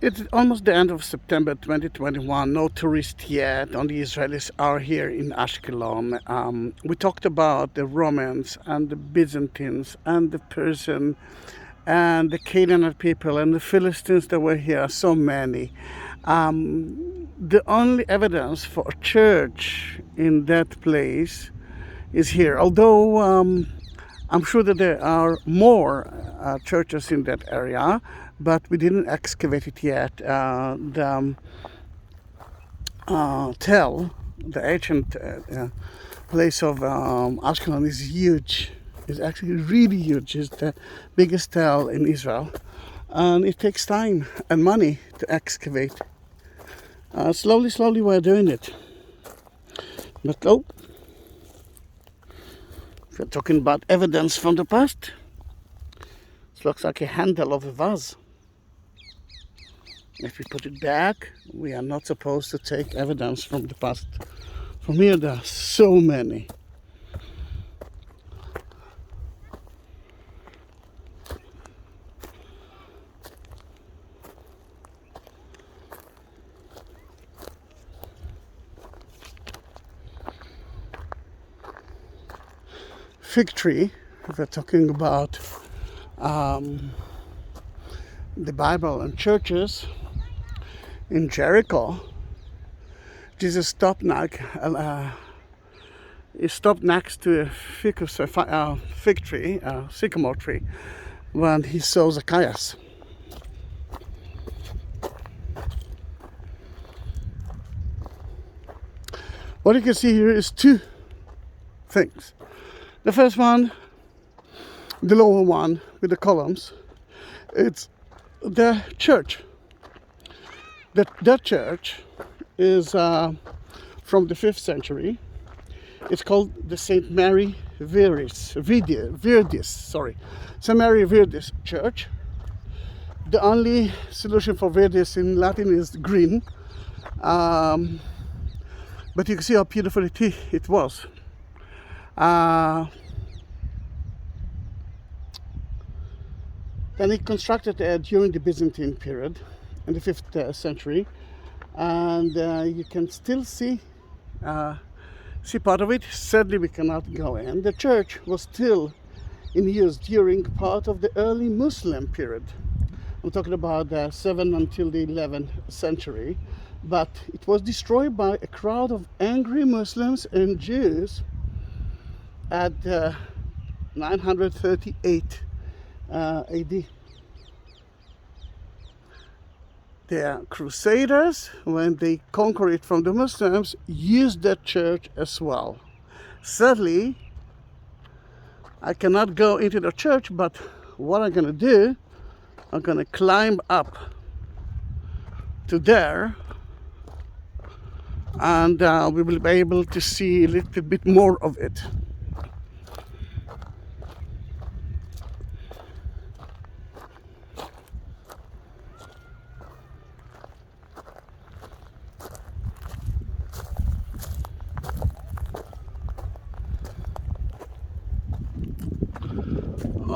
It's almost the end of September 2021. No tourists yet. Only Israelis are here in Ashkelon. We talked about the Romans and the Byzantines and the Persian and the Canaanite people and the Philistines that were here. So many. The only evidence for a church in that place is here. Although I'm sure that there are more churches in that area, but we didn't excavate it yet. The tell, the ancient place of Ashkelon is huge. It's actually really huge. It's the biggest tell in Israel. And it takes time and money to excavate. Slowly we're doing it. But oh, if you're talking about evidence from the past, it looks like a handle of a vase. If we put it back, we are not supposed to take evidence from the past. From here there are so many. Fig tree, if we're talking about the Bible and churches, in Jericho, Jesus stopped he stopped next to a fig tree, a sycamore tree, when he saw Zacchaeus. What you can see here is two things. The first one, the lower one with the columns, it's the church. That church is from the 5th century. It's called the St. Mary Virdis, St. Mary Virdis Church. The only solution for Virdis in Latin is green. But you can see how beautiful it was. Then it constructed during the Byzantine period in the 5th century, and you can still see part of it. Sadly, we cannot go in. The church was still in use during part of the early Muslim period. I'm talking about the 7th until the 11th century, but it was destroyed by a crowd of angry Muslims and Jews at 938 AD. The Crusaders, when they conquered it from the Muslims, used that church as well. Sadly, I cannot go into the church, but what I'm going to do, I'm going to climb up to there, and we will be able to see a little bit more of it.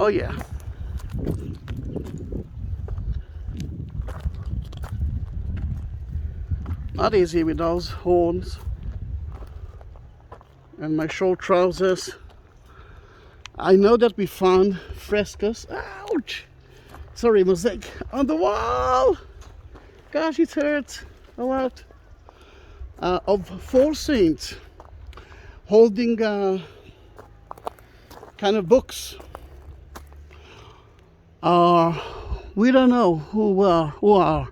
Oh yeah. Not easy with those horns and my short trousers. I know that we found frescoes. Ouch! Sorry, mosaic on the wall. Gosh, it hurts a lot. Of 4 saints holding kind of books. We don't know who are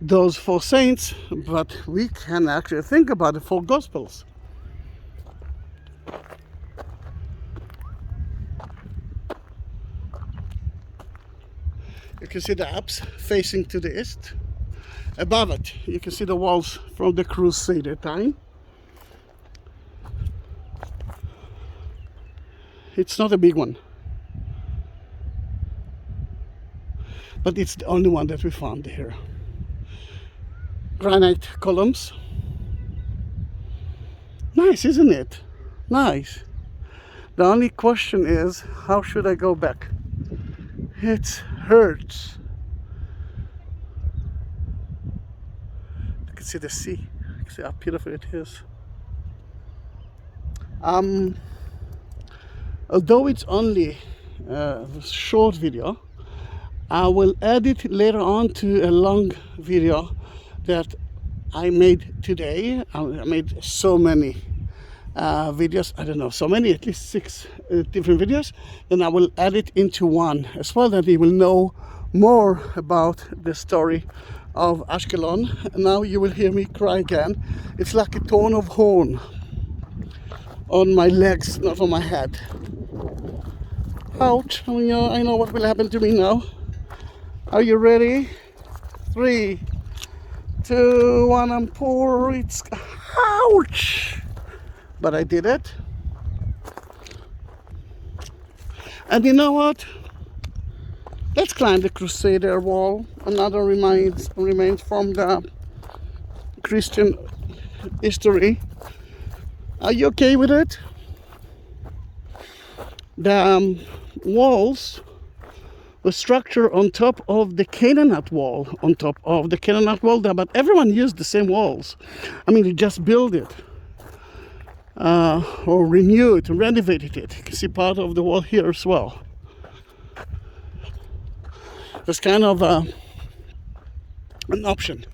those 4 saints, but we can actually think about the 4 Gospels. You can see the Alps facing to the east. Above it, you can see the walls from the Crusader time. It's not a big one, but it's the only one that we found here. Granite columns. Nice, isn't it? Nice. The only question is, how should I go back? It hurts. I can see the sea. You can see how beautiful it is. Um, Although it's only a short video, I will add it later on to a long video that I made today. I made so many videos, I don't know, so many, at least 6 different videos. Then I will add it into one as well, that you will know more about the story of Ashkelon. And now you will hear me cry again. It's like a tone of horn on my legs, not on my head. Ouch. I know what will happen to me now. Are you ready? 3, 2, 1, and pour. It's ouch. But I did it. And you know what? Let's climb the Crusader wall. Another remains from the Christian history. Are you okay with it? The walls were structured on top of the Canaanite wall, but everyone used the same walls. I mean, they just built it. Or renewed, renovated it. You can see part of the wall here as well. There's kind of an option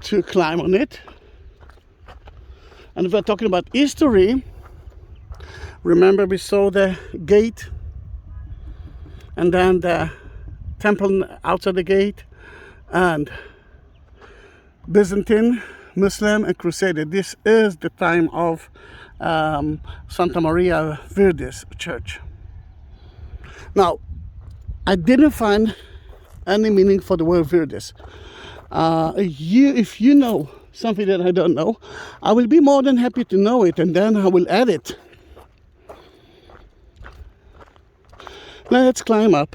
to climb on it. And if we're talking about history, remember we saw the gate and then the temple outside the gate, and Byzantine, Muslim and Crusader. This is the time of Santa Maria Virdes Church. Now, I didn't find any meaning for the word Virdes. If you know something that I don't know, I will be more than happy to know it, and then I will add it. Let's climb up.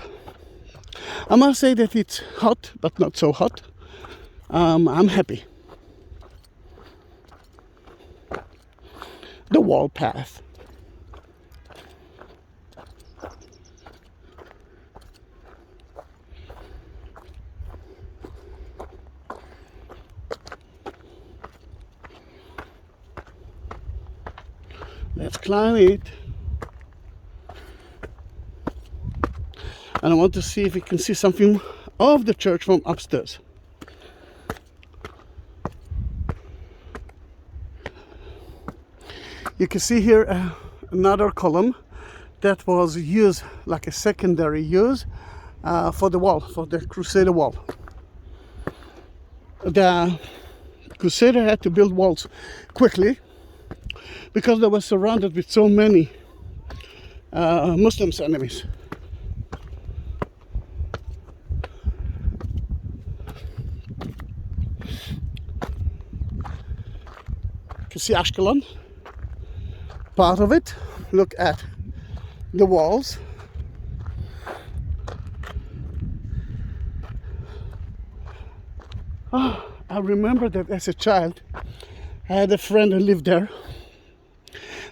I must say that it's hot, but not so hot. I'm happy. The wall path. Let's climb it. And I want to see if we can see something of the church from upstairs. You can see here another column that was used like a secondary use for the wall, for the Crusader wall. The Crusader had to build walls quickly because they were surrounded with so many Muslims enemies. You can see Ashkelon, part of it. Look at the walls. Oh, I remember that as a child, I had a friend who lived there.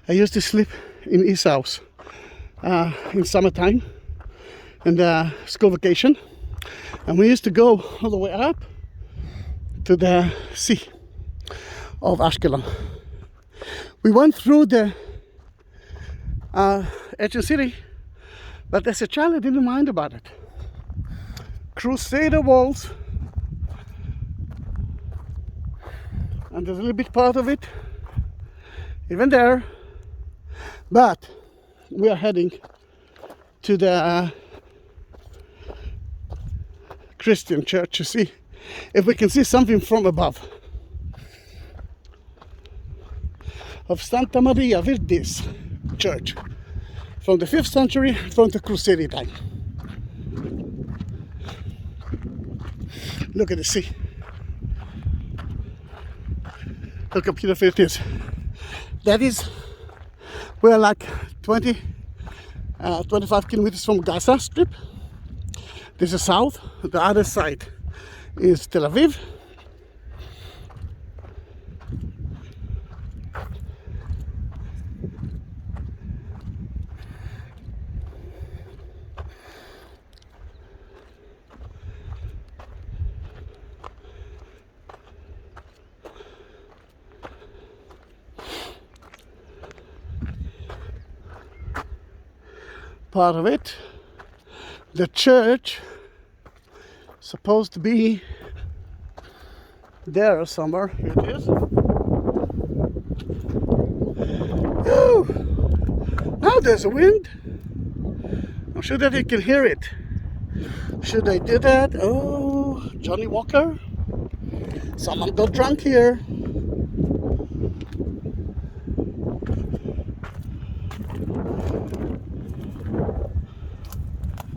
I used to sleep in his house in summertime and school vacation, and we used to go all the way up to the sea of Ashkelon. We went through the ancient city, but as a child I didn't mind about it. Crusader walls, and there's a little bit part of it even there, but we are heading to the Christian church to see if we can see something from above of Santa Maria Virdes Church from the 5th century, from the Crusader time. Look at the sea. Look how beautiful it is. That is, we're like 25 kilometers from Gaza Strip. This is south. The other side is Tel Aviv. part of it. The church supposed to be there somewhere. Here it is. Oh, now there's a wind. I'm sure that you can hear it. Should I do that? Oh, Johnny Walker. Someone got drunk here.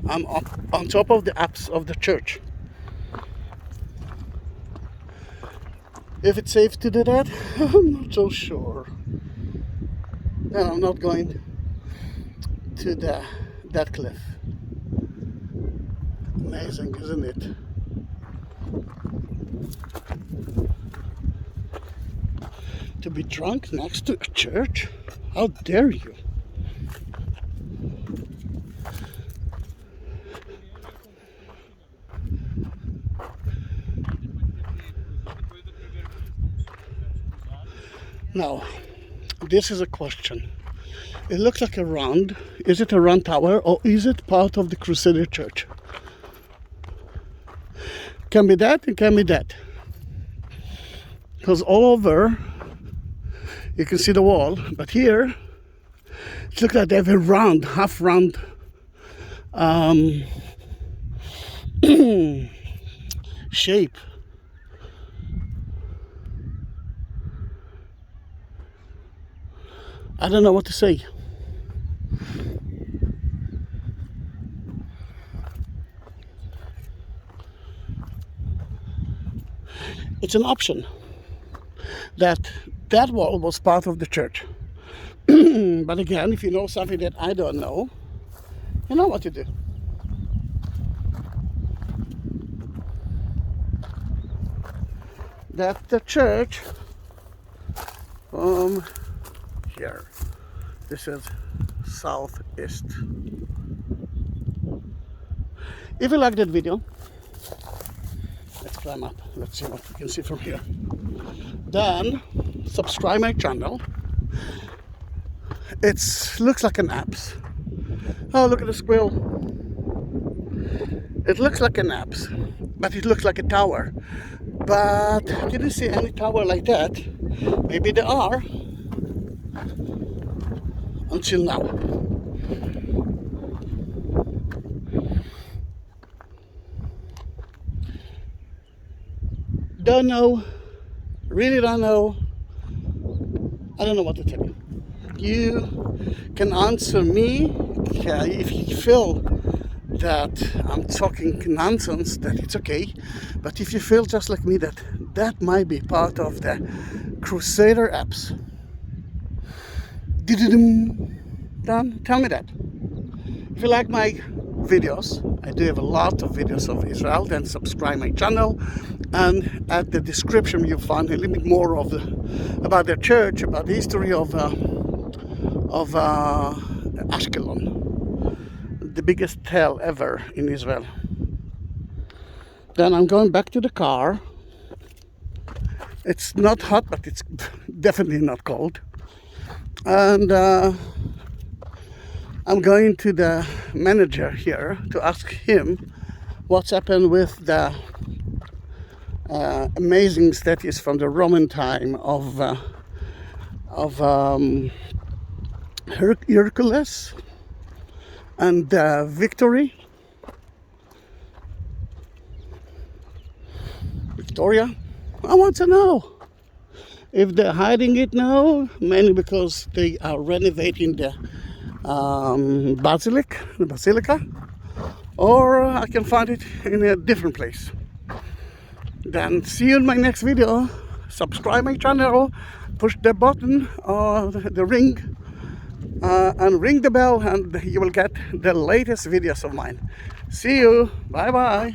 I'm on top of the apse of the church. If it's safe to do that, I'm not so sure. Then I'm not going to that cliff. Amazing, isn't it? To be drunk next to a church? How dare you? Now, this is a question. It looks like a round. Is it a round tower or is it part of the Crusader Church? Can be that, it can be that. Because all over you can see the wall, but here it looks like they have a round, half round shape. I don't know what to say. It's an option that wall was part of the church. But again, if you know something that I don't know, you know what to do. That the church here. This is southeast. If you like that video, let's climb up. Let's see what we can see from here. Then subscribe my channel. It looks like an apse. Oh, look at the squirrel. It looks like an apse, but it looks like a tower. But didn't see any tower like that. Maybe there are. Until now. Don't know. Really don't know. I don't know what to tell you. You can answer me if you feel that I'm talking nonsense, that it's okay. But if you feel just like me that might be part of the Crusader apse, then tell me that. If you like my videos, I do have a lot of videos of Israel, then subscribe my channel, and at the description you'll find a little bit more of about their church, about the history of Ashkelon, the biggest tell ever in Israel. Then I'm going back to the car. It's not hot, but it's definitely not cold. And I'm going to the manager here to ask him what's happened with the amazing statues from the Roman time of Hercules and Victoria. I want to know if they're hiding it now, mainly because they are renovating the basilica, or I can find it in a different place. Then see you in my next video. Subscribe my channel, push the button or the ring, and ring the bell, and you will get the latest videos of mine. See you. Bye bye.